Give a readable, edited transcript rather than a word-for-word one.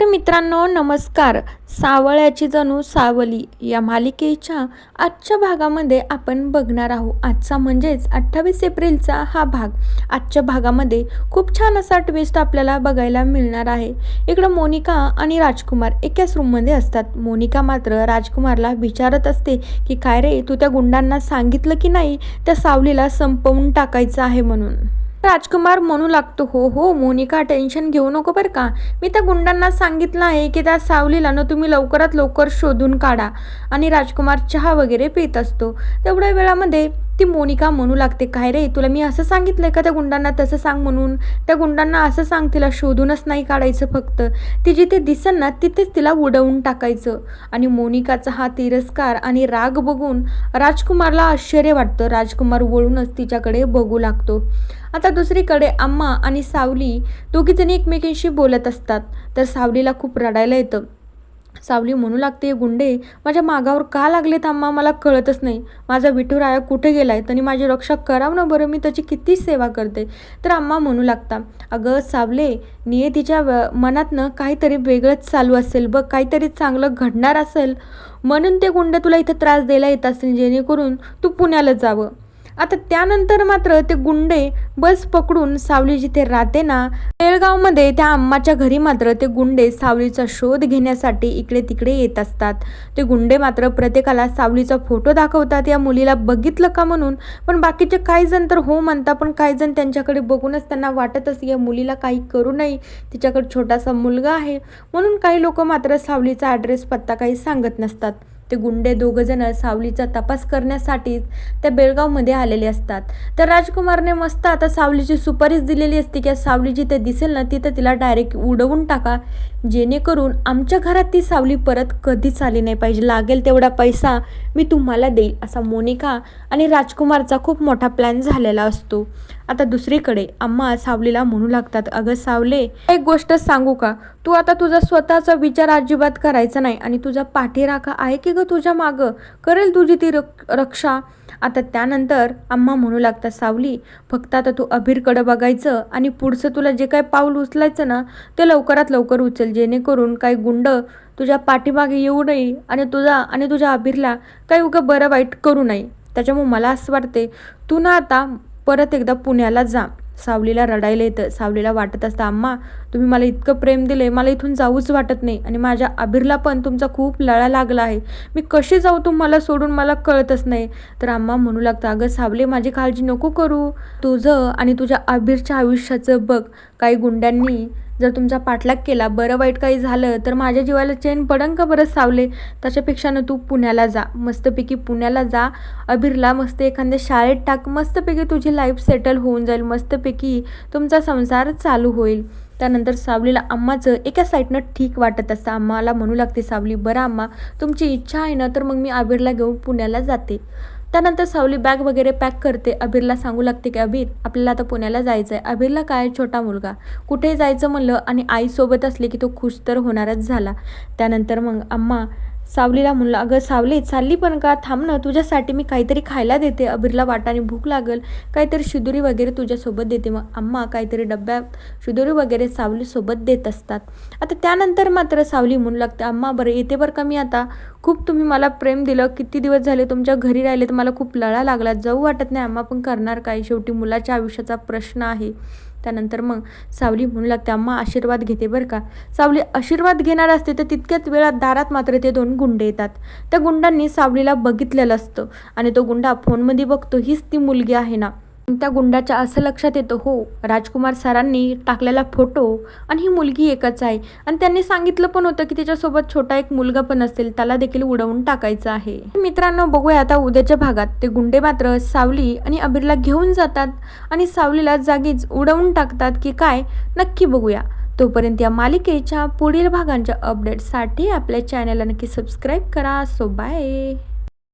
तर मित्रांनो नमस्कार. सावळ्याची जणू सावली या मालिकेच्या आजच्या भागामध्ये आपण बघणार आहोत. आजचा म्हणजेच 28 एप्रिलचा हा भाग. आजच्या भागामध्ये खूप छान असा ट्विस्ट आपल्याला बघायला मिळणार आहे. इकडं मोनिका आणि राजकुमार एकाच रूममध्ये असतात. मोनिका मात्र राजकुमारला विचारत असते की काय रे, तू त्या गुंडांना सांगितलं की नाही त्या सावलीला संपवून टाकायचं आहे म्हणून. राजकुमार म्हणू लागतो, हो हो मोनिका, टेन्शन घेऊ नको बरं का. मी त्या गुंडांना सांगितलं आहे की त्या सावलीला ना तुम्ही लवकरात लवकर शोधून काढा. आणि राजकुमार चहा वगैरे पित असतो. तेवढ्या वेळामध्ये ती मोनिका म्हणू लागते, काय रे, तुला मी असं सांगितलंय का त्या गुंडांना तसं सांग म्हणून. त्या गुंडांना असं सांग तिला शोधूनच नाही काढायचं, फक्त ती जिथे दिसेल ना तिथेच तिला उडवून टाकायचं. आणि मोनिकाचा हा तिरस्कार आणि राग बघून राजकुमारला आश्चर्य वाटतं. राजकुमार वळूनच तिच्याकडे बघू लागतो. आता दुसरीकडे अम्मा आणि सावली दोघीजणी एकमेकींशी बोलत असतात. तर सावलीला खूप रडायला येतं. सावली म्हणू लागते, गुंडे माझ्या मागावर का लागलेत अम्मा, मला कळतच नाही. माझा विठुराया कुठे गेलाय, त्यांनी माझी रक्षा करावं ना बरं, मी त्याची किती सेवा करते. तर अम्मा म्हणू लागता, अगं सावले, नियतीच्या मनातनं काहीतरी वेगळंच चालू असेल बघ, काहीतरी चांगलं घडणार असेल म्हणून ते गुंड तुला इथं त्रास द्यायला येत असेल, जेणेकरून तू पुण्याला जावं. आता त्यानंतर मात्र ते गुंडे बस पकडून सावली जिथे राहते ना बेळगावमध्ये त्या अम्माच्या घरी मात्र ते गुंडे सावलीचा शोध घेण्यासाठी इकडे तिकडे येत असतात. ते गुंडे मात्र प्रत्येकाला सावलीचा फोटो दाखवतात या मुलीला बघितलं का म्हणून. पण बाकीचे काही जण तर हो म्हणतात, पण काही जण त्यांच्याकडे बघूनच त्यांना वाटतच या मुलीला काही करू नये, तिच्याकडे छोटासा मुलगा आहे म्हणून. काही लोक मात्र सावलीचा ॲड्रेस पत्ता काही सांगत नसतात. ते गुंडे दोघंजण सावलीचा तपास करण्यासाठी त्या बेळगावमध्ये आलेले असतात. तर राजकुमारने मस्त आता सावलीची सुपारीच दिलेली असते की सावली जिथे दिसेल ना तिथे तिला डायरेक्ट उडवून टाका, जेणेकरून आमच्या घरात ती सावली परत कधीच आली नाही पाहिजे. लागेल तेवढा पैसा मी तुम्हाला देईल, असा मोनिका आणि राजकुमारचा खूप मोठा प्लॅन झालेला असतो. आता दुसरीकडे अम्मा सावलीला म्हणू लागतात, अगं सावले, एक गोष्ट सांगू का, तू आता तुझा स्वतःचा विचार अजिबात करायचा नाही आणि तुझा पाठीराखा आहे की ग तुझ्या मागं, करेल तुझी ती रक्षा. आता त्यानंतर अम्मा म्हणू लागतात, सावली फक्त आता तू अभिरकडं बघायचं आणि पुढचं तुला जे काय पाऊल उचलायचं ना ते लवकरात लवकर उचल, जेणेकरून काही गुंड तुझ्या पाठीमागे येऊ नये आणि तुझ्या अभिरला काही उगा बरं वाईट करू नये. त्याच्यामुळे मला असं वाटते तू ना आता परत एकदा पुण्याला जा. सावलीला रडायला येतं. सावलीला वाटत असतं, अम्मा तुम्ही मला इतकं प्रेम दिले, मला इथून जाऊच वाटत नाही आणि माझ्या अभिरला पण तुमचा खूप लळा लागला आहे, मी कशी जाऊ तुम्हाला सोडून, मला कळतच नाही. तर अम्मा म्हणू लागतं, अगं सावले माझी काळजी नको करू, तुझं आणि तुझ्या अभिरच्या आयुष्याचं बघ. काही गुंड्यांनी जर तुमचा पाठलाग केला, बरं वाईट काही झालं तर माझ्या जीवाला चैन पडन का बरं सावले. त्याच्यापेक्षा तू पुण्याला जा, मस्तपैकी पुण्याला जा, अभिरला मस्त एखाद्या शाळेत टाक, मस्तपैकी तुझी लाईफ सेटल होऊन जाईल, मस्तपैकी तुमचा संसार चालू होईल. त्यानंतर सावलीला अम्माचं एका साईडनं ठीक वाटत असतं. अम्माला म्हणू लागते सावली, बरं अम्मा तुमची इच्छा आहे ना तर मग मी अभिरला घेऊन पुण्याला जाते. त्यानंतर सावली बॅग वगैरे पॅक करते. अभिरला सांगू लागते की अभिर आपल्याला आता पुण्याला जायचं आहे. अभिरला काय, छोटा मुलगा, कुठे जायचं म्हणलं आणि आईसोबत असले की तो खुश तर होणारच झाला. त्यानंतर मग अम्मा सावलीला म्हणलं, अगं सावली चालली पण का, थांब ना, तुझ्यासाठी मी काहीतरी खायला देते, अभिरला वाटाने भूक लागल, काहीतरी शिदुरी वगैरे तुझ्यासोबत देते. मग अम्मा काहीतरी डब्यात शिदुरी वगैरे सावलीसोबत देत असतात. आता त्यानंतर मात्र सावली म्हणू लागते, अम्मा बरं येते बरं का मी आता, खूप तुम्ही मला प्रेम दिलं, किती दिवस झाले तुमच्या घरी राहिले तर मला खूप लळा लागला, जाऊ वाटत नाही अम्मा, पण करणार काय, शेवटी मुलाच्या आयुष्याचा प्रश्न आहे. त्यानंतर मग सावली म्हणू लागते, अम्मा आशीर्वाद घेते बरं का. सावली आशीर्वाद घेणार असते तर तितक्याच वेळात दारात मात्र ते दोन गुंडे येतात. त्या गुंडांनी सावलीला बघितलेलं असतं आणि तो गुंडा फोनमध्ये बघतो हीच ती मुलगी आहे ना. त्या गुंडाच्या असं लक्षात येतं, हो राजकुमार सरांनी टाकलेला फोटो आणि ही मुलगी एकच आहे आणि त्यांनी सांगितलं पण होतं की त्याच्यासोबत छोटा एक मुलगा पण असेल, त्याला देखील उडवून टाकायचं आहे. मित्रांनो बघूया आता उद्याच्या भागात. ते गुंडे मात्र सावली आणि अभिरला घेऊन जातात आणि सावलीला जागीच उडवून टाकतात की काय, नक्की बघूया. तोपर्यंत या मालिकेच्या पुढील भागांच्या अपडेटसाठी आपल्या चॅनलला नक्की सबस्क्राईब करा. So bye.